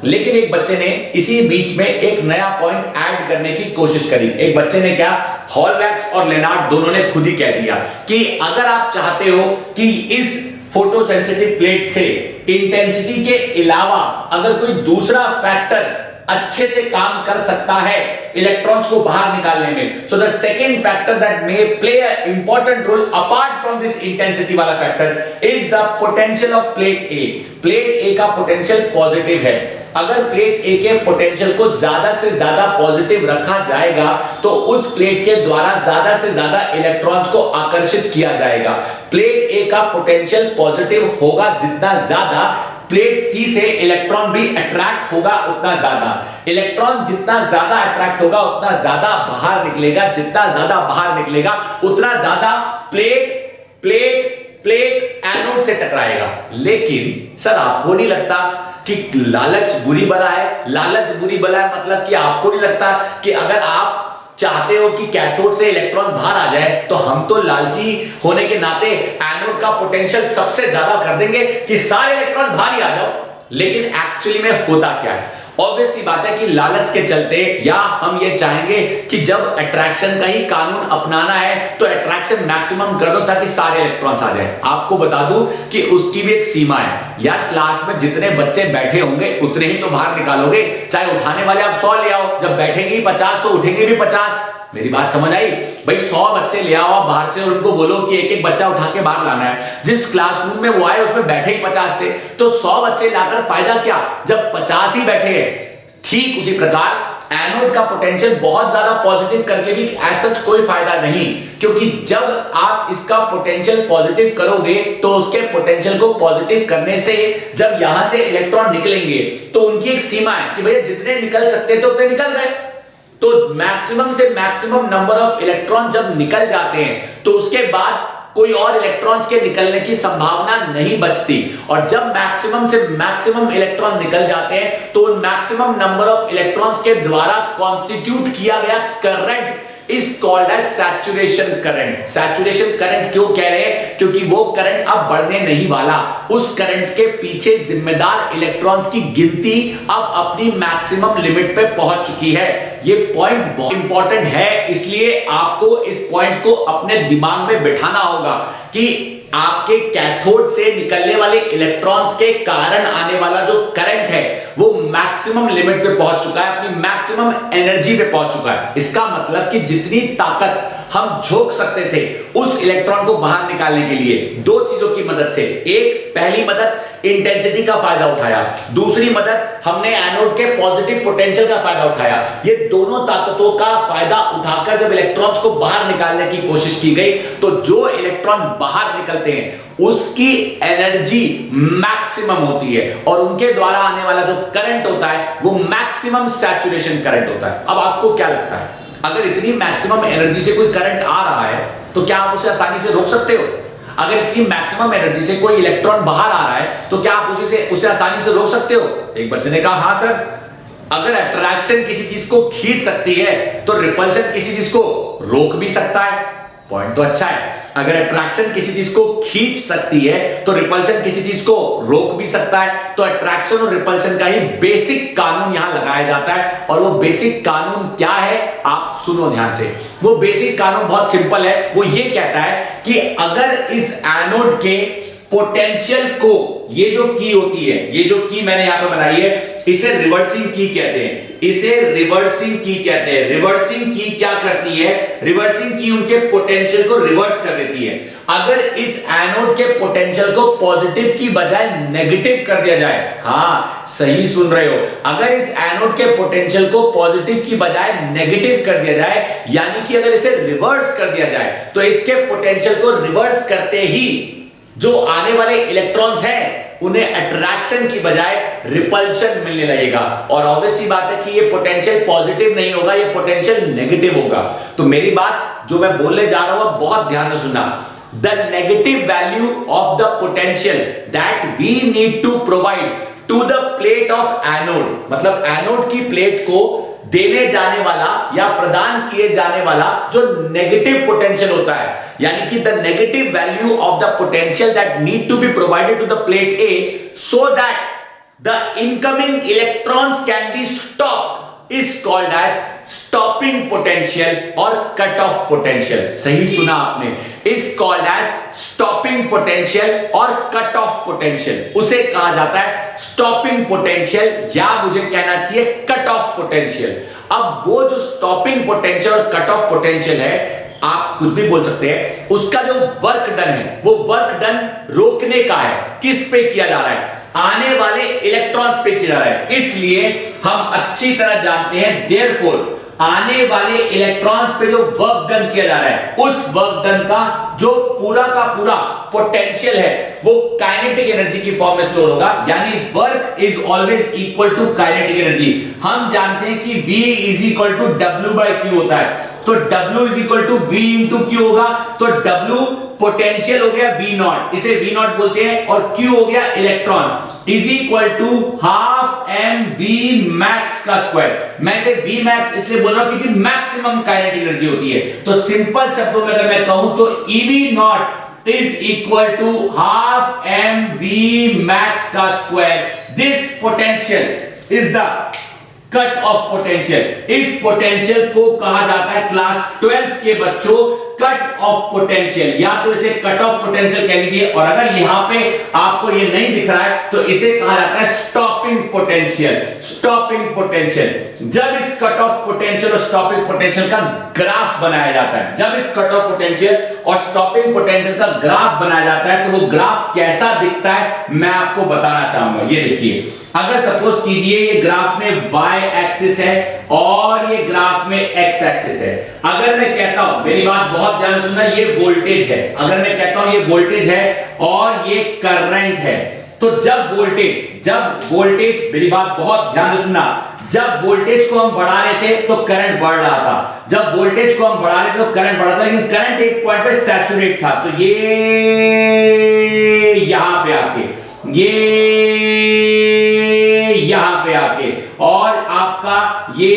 लेकिन एक बच्चे ने इसी बीच में एक नया पॉइंट ऐड करने की कोशिश करी। एक बच्चे ने क्या, हॉलवैक्स और लेनार्ड दोनों ने खुद ही कह दिया कि अगर आप चाहते हो कि इस फोटोसेंसिटिव प्लेट से इंटेंसिटी के अलावा अगर कोई दूसरा फैक्टर अच्छे से काम कर सकता है इलेक्ट्रॉन्स को बाहर निकालने में, so the second factor that may play a important role apart from this intensity वाला factor is the potential of plate A. Plate A का पोटेंशियल पॉजिटिव है। अगर प्लेट ए के पोटेंशियल को ज्यादा से ज्यादा पॉजिटिव रखा जाएगा तो उस प्लेट के द्वारा ज्यादा से ज्यादा इलेक्ट्रॉन्स को आकर्षित किया जाएगा। प्लेट ए का पोटेंशियल पॉजिटिव होगा जितना ज्यादा, प्लेट सी से इलेक्ट्रॉन भी अट्रैक्ट होगा उतना ज्यादा। इलेक्ट्रॉन जितना ज्यादा अट्रैक्ट होगा उतना ज्यादा बाहर निकलेगा, जितना ज्यादा बाहर निकलेगा उतना ज्यादा प्लेट प्लेट प्लेट एनोड से टकराएगा। लेकिन सर आपको नहीं लगता कि लालच बुरी बला है? लालच बुरी बला है मतलब कि आपको नहीं लगता कि अगर आप चाहते हो कि कैथोड से इलेक्ट्रॉन बाहर आ जाए तो हम तो लालची होने के नाते एनोड का पोटेंशियल सबसे ज्यादा कर देंगे कि सारे इलेक्ट्रॉन बाहर ही आ जाओ। लेकिन एक्चुअली में होता क्या है? ऑब्वियस सी बात है कि लालच के चलते, या हम ये चाहेंगे कि जब अट्रैक्शन का ही कानून अपनाना है तो अट्रैक्शन मैक्सिमम कर दो ताकि सारे इलेक्ट्रॉन्स आ जाए। आपको बता दूं कि उसकी भी एक सीमा है यार, क्लास में जितने बच्चे बैठे होंगे उतने ही तो बाहर निकालोगे। चाहे उठाने वाले आप 100 ले आओ, जब बैठेंगे 50 तो उठेंगे भी 50। मेरी बात समझ आई भाई? 100 बच्चे ले आओ बाहर से और उनको बोलो कि एक एक बच्चा उठा के बाहर लाना है। जिस क्लासरूम में वो आए उसमें बैठे ही 50 थे, तो 100 बच्चे लाकर फायदा क्या जब 50 ही बैठे हैं। ठीक उसी प्रकार एनोड का पोटेंशियल बहुत ज्यादा पॉजिटिव करके भी ऐसा कोई फायदा नहीं, क्योंकि जब आप इसका पोटेंशियल पॉजिटिव करोगे तो उसके पोटेंशियल को पॉजिटिव करने से जब यहां से इलेक्ट्रॉन निकलेंगे तो उनकी एक सीमा है कि भैया जितने निकल सकते थे उतने निकल गए। तो मैक्सिमम से मैक्सिमम नंबर ऑफ इलेक्ट्रॉन जब निकल जाते हैं तो उसके बाद कोई और इलेक्ट्रॉन्स के निकलने की संभावना नहीं बचती, और जब मैक्सिमम से मैक्सिमम इलेक्ट्रॉन निकल जाते हैं तो उन मैक्सिमम नंबर ऑफ इलेक्ट्रॉन्स के द्वारा कॉन्स्टिट्यूट किया गया current is called as saturation current. Saturation current क्यों कह रहे हैं? क्योंकि वो करंट अब बढ़ने नहीं वाला, उस करंट के पीछे जिम्मेदार इलेक्ट्रॉन्स की गिनती अब अपनी मैक्सिमम लिमिट पे पहुंच चुकी है। ये पॉइंट बहुत इंपॉर्टेंट है, इसलिए आपको इस पॉइंट को अपने दिमाग में बिठाना होगा कि आपके कैथोड से निकलने वाले इलेक्ट्रॉन्स के कारण आने वाला जो करंट है वो मैक्सिमम लिमिट पे पहुंच चुका है, अपनी मैक्सिमम एनर्जी पे पहुंच चुका है। इसका मतलब कि जितनी ताकत हम झोंक सकते थे उस इलेक्ट्रॉन को बाहर निकालने के लिए दो चीजों की मदद से, एक पहली मदद इंटेंसिटी का फायदा उठाया, दूसरी मदद हमने एनोड के पॉजिटिव पोटेंशियल का फायदा उठाया। ये दोनों ताकतों का फायदा उठाकर जब इलेक्ट्रॉन्स को बाहर निकालने की कोशिश की गई तो जो इलेक्ट्रॉन बाहर निकलते हैं उसकी एनर्जी मैक्सिमम होती है और उनके द्वारा आने वाला जो करंट होता है वो मैक्सिमम सैचुरेशन करंट होता है। अब आपको क्या लगता है, अगर इतनी मैक्सिमम एनर्जी से कोई करंट आ रहा है तो क्या आप उसे आसानी से रोक सकते हो? अगर इतनी मैक्सिमम एनर्जी से कोई इलेक्ट्रॉन बाहर आ रहा है तो क्या आप उसे आसानी से रोक सकते हो? एक बच्चे ने कहा हाँ सर। अगर अट्रैक्शन किसी चीज को खींच सकती है तो रिपल्शन किसी चीज को रोक भी सकता है। पॉइंट तो अच्छा है, अगर अट्रैक्शन किसी चीज को खींच सकती है तो रिपल्शन किसी चीज को रोक भी सकता है। तो अट्रैक्शन और रिपल्शन का ही बेसिक कानून यहां लगाया जाता है और वो बेसिक कानून क्या है आप सुनो ध्यान से। वो बेसिक कानून बहुत सिंपल है, वो ये कहता है कि अगर इस एनोड के पोटेंशियल को, ये जो की होती है, ये जो की मैंने यहां पे बनाई है इसे रिवर्सिंग की कहते हैं, इसे रिवर्सिंग की कहते हैं। रिवर्सिंग की क्या करती है? रिवर्सिंग की उनके पोटेंशियल को रिवर्स कर देती है। अगर इस एनोड के पोटेंशियल को पॉजिटिव की बजाय नेगेटिव कर दिया जाए, हां सही सुन रहे हो, अगर इस एनोड के पोटेंशियल को पॉजिटिव की बजाय नेगेटिव कर दिया जाए, यानी कि अगर इसे रिवर्स कर दिया जाए तो इसके पोटेंशियल को रिवर्स करते ही जो आने वाले इलेक्ट्रॉन्स हैं उन्हें अट्रैक्शन की बजाय रिपल्शन मिलने लगेगा। और ऑब्वियस सी बात है कि ये पोटेंशियल पॉजिटिव नहीं होगा, ये पोटेंशियल नेगेटिव होगा। तो मेरी बात जो मैं बोलने जा रहा हूं बहुत ध्यान से सुनना। The negative value of the potential that we need to provide to the plate of anode, मतलब एनोड की प्लेट को देने जाने वाला या प्रदान किए जाने वाला जो नेगेटिव पोटेंशियल होता है, यानी कि the negative value of the potential that need to be provided to the plate A so that the incoming electrons can be stopped is called as stopping potential और कट ऑफ पोटेंशियल। सही सुना आपने, is called as stopping potential और cut off potential. उसे कहा जाता है stopping potential या मुझे कहना चाहिए कट ऑफ पोटेंशियल। अब वो जो स्टॉपिंग पोटेंशियल और कट ऑफ पोटेंशियल है, आप कुछ भी बोल सकते हैं, उसका जो वर्क डन है वो वर्क डन रोकने का है। किस पे किया जा रहा है? आने वाले इलेक्ट्रॉन्स पे किया जा रहा है। इसलिए हम अच्छी तरह जानते हैं देयरफॉर आने वाले इलेक्ट्रॉन्स पे जो वर्क डन किया जा रहा है उस वर्क डन का जो पूरा का पूरा पोटेंशियल है वो काइनेटिक एनर्जी की फॉर्म में स्टोर होगा, यानी work is always equal to kinetic energy. हम जानते हैं कि V is equal to W/Q होता है, तो W is equal to V into Q होगा। तो W पोटेंशियल हो गया V0, इसे V0 बोलते हैं, और Q हो गया electron, is equal to half mv max का स्क्वायर। मैं इसे V मैक्स इसलिए बोल रहा हूं क्योंकि मैक्सिमम काइनेटिक एनर्जी होती है। तो सिंपल शब्दों में अगर मैं कहूं तो EV0 is equal to half mv max का square. This potential is the cut off potential. इस पोटेंशियल को कहा जाता है क्लास 12th के बच्चों कट ऑफ पोटेंशियल, या तो इसे कट ऑफ पोटेंशियल कह लीजिए, और अगर यहां पे आपको ये नहीं दिख रहा है तो इसे कहा जाता है स्टॉपिंग पोटेंशियल। स्टॉपिंग पोटेंशियल, जब इस कट ऑफ पोटेंशियल और स्टॉपिंग पोटेंशियल का ग्राफ बनाया जाता है, जब इस कट ऑफ पोटेंशियल और स्टॉपिंग पोटेंशियल का ग्राफ बनाया जाता है तो वो ग्राफ कैसा दिखता है मैं आपको बताना चाहूंगा। ये देखिए, अगर सपोज कीजिए ये ग्राफ में y एक्सिस है और ये ग्राफ में x एक्सिस है। अगर मैं कहता हूं, मेरी बात बहुत ध्यान से सुनना, ये वोल्टेज है, अगर मैं कहता हूं ये वोल्टेज है और ये करंट है, तो जब वोल्टेज मेरी बात बहुत ध्यान से सुनना, जब वोल्टेज को हम बढ़ा रहे थे तो करंट बढ़ रहा था, जब वोल्टेज को हम बढ़ा रहे थे तो करंट बढ़ रहा था, लेकिन करंट एक पॉइंट पे सैचुरेट था। तो ये यहां पे आके, ये यहां पे आके, और आपका ये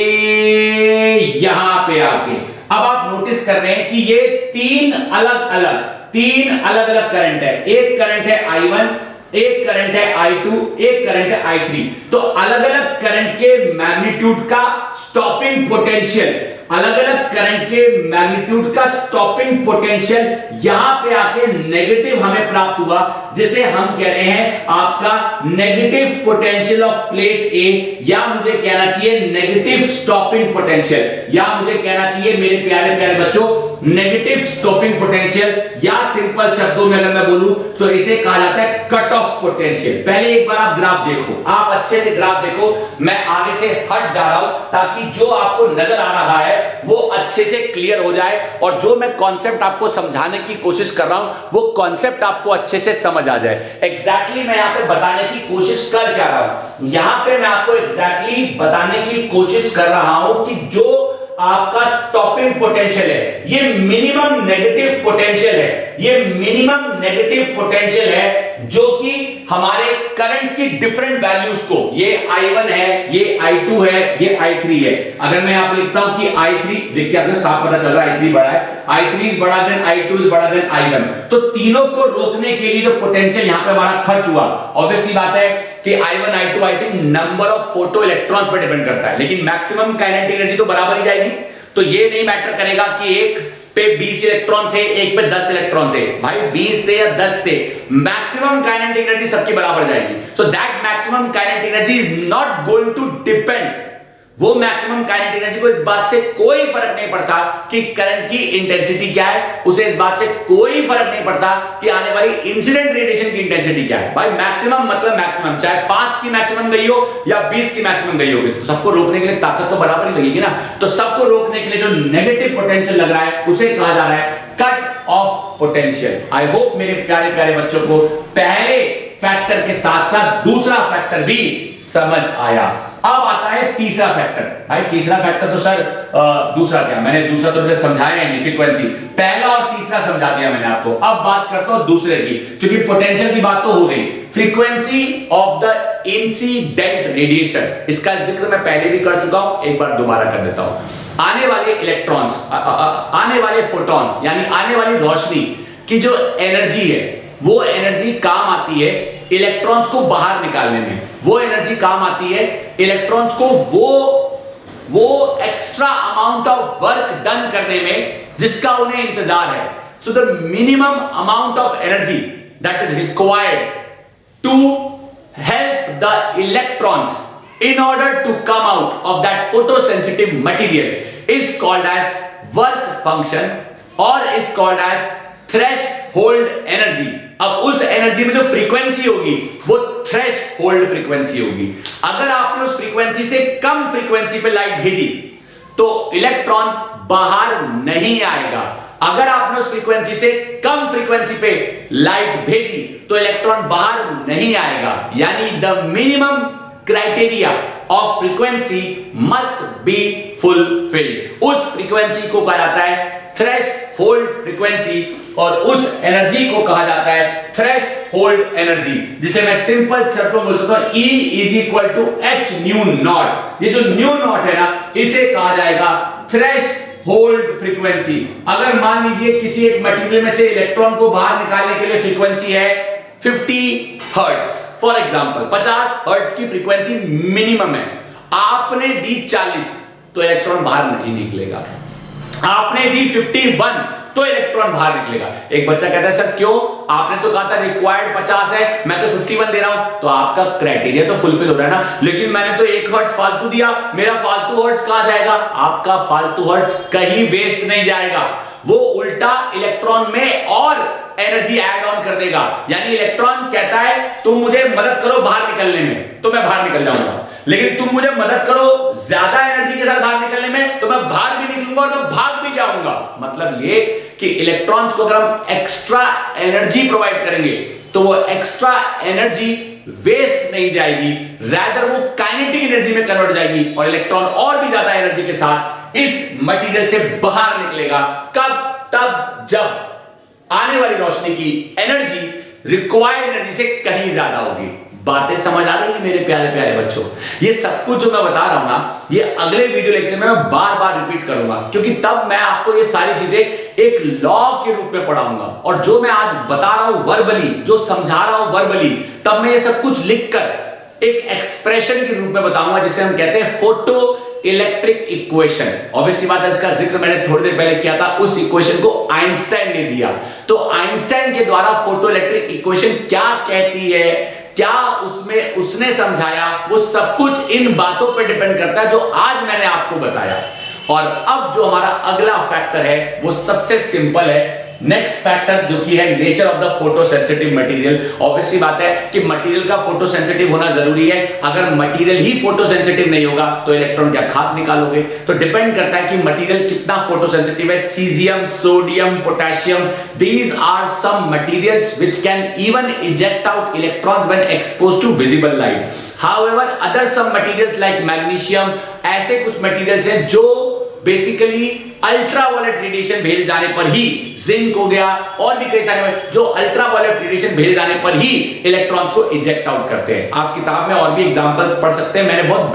यहां पे आके, अब आप कर रहे हैं कि ये तीन अलग अलग करंट है। एक करंट है I1, एक करंट है I2, एक करंट है I3। तो अलग अलग करंट के मैग्नीट्यूड का स्टॉपिंग पोटेंशियल, अलग अलग करंट के मैग्नीट्यूड का स्टॉपिंग पोटेंशियल यहां पे आके नेगेटिव हमें प्राप्त हुआ, जिसे हम कह रहे हैं आपका नेगेटिव पोटेंशियल ऑफ प्लेट ए, या मुझे कहना चाहिए नेगेटिव स्टॉपिंग पोटेंशियल, या मुझे कहना चाहिए मेरे प्यारे प्यारे बच्चों नेगेटिव स्टॉपिंग पोटेंशियल, या सिंपल शब्दों में अगर मैं बोलूं तो इसे कहा जाता है कट ऑफ पोटेंशियल। पहले एक बार आप ग्राफ देखो, आप अच्छे से ग्राफ देखो, मैं आगे से हट जा रहा हूं ताकि जो आपको नजर आ रहा है वो अच्छे से क्लियर हो जाए, और जो मैं कॉन्सेप्ट आपको समझाने की कोशिश कर रहा हूं वो कॉन्सेप्ट आपको अच्छे से समझ आ जाए। एग्जैक्टली मैं यहां पे बताने की कोशिश कर क्या रहा हूं, यहां पे मैं आपको एग्जैक्टली बताने की कोशिश कर रहा हूं कि जो आपका स्टॉपिंग पोटेंशियल है ये मिनिमम नेगेटिव पोटेंशियल है, ये मिनिमम नेगेटिव पोटेंशियल है जो कि हमारे करंट की डिफरेंट वैल्यूज को, ये I1 है, ये I2 है, ये I3 है। अगर मैं यहां पे लिखता हूं कि I3, देखिए आपको साफ पता चल रहा है I3 बड़ा है, I3 इज बड़ा देन I2 इज बड़ा देन I1। तो तीनों को रोकने के लिए जो पोटेंशियल यहां पे हमारा खर्च हुआ, ऑब्वियस सी बात है कि I1 I2 I3 number of photo electrons पर डिपेंड करता है, लेकिन मैक्सिमम काइनेटिक एनर्जी तो बराबर ही जाएगी। तो ये नहीं मैटर करेगा कि एक पे 20 इलेक्ट्रॉन थे, एक पे 10 इलेक्ट्रॉन थे, भाई 20 थे या 10 थे, मैक्सिमम काइनेटिक एनर्जी सबकी बराबर जाएगी। So that maximum kinetic energy is not going to depend, वो मैक्सिमम काइनेटिक एनर्जी को इस बात से कोई फर्क नहीं पड़ता कि करंट की इंटेंसिटी क्या है, उसे इस बात से कोई फर्क नहीं पड़ता कि आने वाली इंसिडेंट रेडिएशन की इंटेंसिटी क्या है। भाई मैक्सिमम मतलब मैक्सिमम, चाहे 5 की मैक्सिमम गई हो या 20 की मैक्सिमम गई होगी, तो सबको रोकने के लिए ताकत तो बराबर ही लगेगी ना। तो सबको रोकने के लिए जो नेगेटिव पोटेंशियल लग रहा है उसे कहा जा रहा है cut off potential. I hope मेरे प्यारे प्यारे बच्चों को पहले फैक्टर के साथ साथ दूसरा फैक्टर भी समझ आया। अब आता है तीसरा फैक्टर। भाई तीसरा फैक्टर तो सर दूसरा क्या, मैंने दूसरा तो मुझे समझाया नहीं, फ्रीक्वेंसी। पहला और तीसरा समझा दिया मैंने आपको। अब बात करता हूं दूसरे की, क्योंकि पोटेंशियल की बात तो हो गई। Frequency of the incident radiation, इसका जिक्र मैं पहले भी कर चुका हूं, एक बार दोबारा कर देता हूं। आने वाले इलेक्ट्रॉन्स, आने वाले फोटॉन्स, यानी आने वाली रोशनी की जो एनर्जी है, वो एनर्जी काम आती है इलेक्ट्रॉन्स को बाहर निकालने में, वो एनर्जी काम आती है इलेक्ट्रॉन्स को वो extra amount of work done करने में जिसका उन्हें इंतजार है। So the minimum amount of energy that is required to help the electrons in order to come out of that photosensitive material is called as work function or is called as threshold energy। अब उस energy में जो frequency होगी वो threshold frequency होगी। अगर आपने उस फ्रीक्वेंसी से कम फ्रीक्वेंसी पे लाइट भेजी तो इलेक्ट्रॉन बाहर नहीं आएगा। अगर आपने उस फ्रीक्वेंसी से कम फ्रीक्वेंसी पे लाइट भेजी तो इलेक्ट्रॉन बाहर नहीं आएगा। यानी the minimum criteria of frequency must be fulfilled. उस फ्रीक्वेंसी को कहा जाता है थ्रेशहोल्ड फ्रीक्वेंसी और उस एनर्जी को कहा जाता है थ्रेशहोल्ड एनर्जी, जिसे मैं सिंपल शब्दों में बोल सकता हूं E is equal to h nu naught. ये जो न्यू नॉट है ना, इसे कहा जाएगा थ्रेशहोल्ड फ्रीक्वेंसी। अगर मान लीजिए किसी एक मटेरियल में से इलेक्ट्रॉन को बाहर निकालने के लिए फ्रीक्वेंसी है 50 हर्ट्ज, फॉर एग्जांपल 50 हर्ट्ज की फ्रीक्वेंसी मिनिमम है, आपने दी 40 तो इलेक्ट्रॉन बाहर नहीं निकलेगा। आपने दी 51 तो इलेक्ट्रॉन बाहर निकलेगा। एक बच्चा कहता है सर क्यों, आपने तो कहा था रिक्वायर्ड 50 है, मैं तो 51 दे रहा हूं। तो आपका क्राइटेरिया तो फुलफिल हो रहा है ना, लेकिन मैंने तो 1 हर्ट्ज फालतू दिया, मेरा फालतू हर्ट्ज कहां जाएगा? आपका फालतू हर्ट्ज कहीं वेस्ट नहीं जाएगा, वो उल्टा इलेक्ट्रॉन में और एनर्जी ऐड ऑन कर देगा। यानी इलेक्ट्रॉन कहता है तुम मुझे मदद करो बाहर निकलने में तो मैं बाहर निकल जाऊंगा, लेकिन तुम मुझे मदद करो ज्यादा एनर्जी के साथ बाहर निकलने में तो मैं बाहर भी निकलूंगा और मैं भाग भी जाऊंगा। मतलब ये कि इलेक्ट्रॉन्स को अगर हम एक्स्ट्रा एनर्जी प्रोवाइड करेंगे तो वो एक्स्ट्रा एनर्जी वेस्ट नहीं जाएगी, रैदर वो काइनेटिक एनर्जी में कन्वर्ट हो जाएगी और इलेक्ट्रॉन और भी ज्यादा एनर्जी के साथ इस मटेरियल से बाहर निकलेगा। कब? तब जब आने वाली रोशनी की एनर्जी रिक्वायर्ड एनर्जी से कहीं ज्यादा होगी। बातें समझ आ रही है मेरे प्यारे प्यारे बच्चों? ये सब कुछ जो मैं बता रहा हूं ना, ये अगले वीडियो लेक्चर में मैं बार बार रिपीट करूंगा, क्योंकि तब मैं आपको ये सारी चीजें एक लॉ के रूप में पढ़ाऊंगा। और जो मैं आज बता रहा हूं वर्बली, जो समझा रहा हूं वर्बली, तब मैं ये सब कुछ लिखकर एक एक्सप्रेशन के रूप में बताऊंगा, जिसे हम कहते हैं फोटो इलेक्ट्रिक इक्वेशन। ऑब्वियसली बात है, इसका जिक्र मैंने थोड़ी देर पहले किया था। उस इक्वेशन को आइंस्टाइन ने दिया, तो आइंस्टाइन के द्वारा फोटो इलेक्ट्रिक इक्वेशन क्या कहती है, क्या उसमें उसने समझाया, वो सब कुछ इन बातों पर डिपेंड करता है जो आज मैंने आपको बताया। और अब जो हमारा अगला फैक्टर है वो सबसे सिंपल है। नेक्स्ट फैक्टर जो कि है nature of the photo sensitive material. Obviously बात है कि मटेरियल का फोटो सेंसिटिव होना जरूरी है। अगर मटेरियल ही फोटो सेंसिटिव नहीं होगा तो इलेक्ट्रॉन क्या खाद निकालोगे? तो डिपेंड करता है कि मटेरियल कितना फोटो सेंसिटिव है। Caesium, sodium, potassium, these are some materials which can even eject out electrons when exposed to visible light. However, other some materials like magnesium, ऐसे कुछ materials हैं जो बेसिकली अल्ट्रावायलेट रेडिएशन भेजे जाने पर ही, zinc हो गया और भी कई सारे जो अल्ट्रावायलेट रेडिएशन भेजे जाने पर ही इलेक्ट्रॉन्स को इजेक्ट आउट करते हैं। आप किताब में और भी एग्जांपल्स पढ़ सकते हैं। मैंने बहुत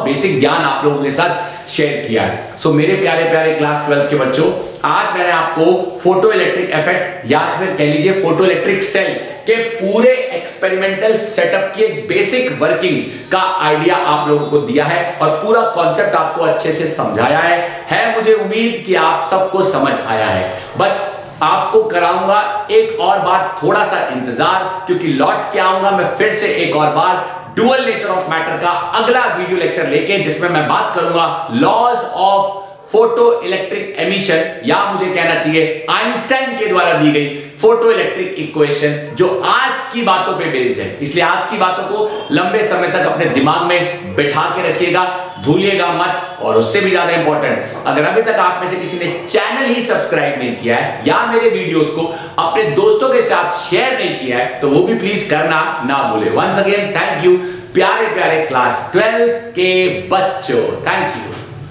बेसिक ज्ञान आप लोगों के साथ शेयर किया है। सो मेरे प्यारे प्यारे क्लास 12 के बच्चों, आज मैंने आपको फोटो इलेक्ट्रिक इफेक्ट या फिर कह लीजिए फोटो इलेक्ट्रिक सेल के पूरे एक्सपेरिमेंटल सेटअप की एक बेसिक वर्किंग का आइडिया आप लोगों को दिया है और पूरा कॉन्सेप्ट आपको अच्छे से समझाया है। मुझे उम्मीद कि आप सबको समझ आया है। बस आपको कराऊंगा एक और बार थोड़ा सा इंतजार, क्योंकि लौट के आऊंगा मैं फिर से एक और बार डुअल नेचर ऑफ मैटर का अगला वीडियो लेक्चर लेके, जिसमें मैं बात करूंगा laws of photo electric emission, या मुझे कहना चाहिए आइंस्टाइन के द्वारा दी गई फोटो इलेक्ट्रिक इक्वेशन, जो आज की बातों पे बेस्ड है। इसलिए आज की बातों को लंबे समय तक अपने दिमाग में बिठा के रखिएगा, भूलिएगा मत। और उससे भी ज्यादा इंपॉर्टेंट, अगर अभी तक आप में से किसी ने चैनल ही सब्सक्राइब नहीं किया है या मेरे वीडियोस को अपने दोस्तों के साथ शेयर नहीं किया है, तो वो भी प्लीज करना ना भूले। वंस अगेन थैंक यू प्यारे प्यारे क्लास 12 के बच्चों, थैंक यू।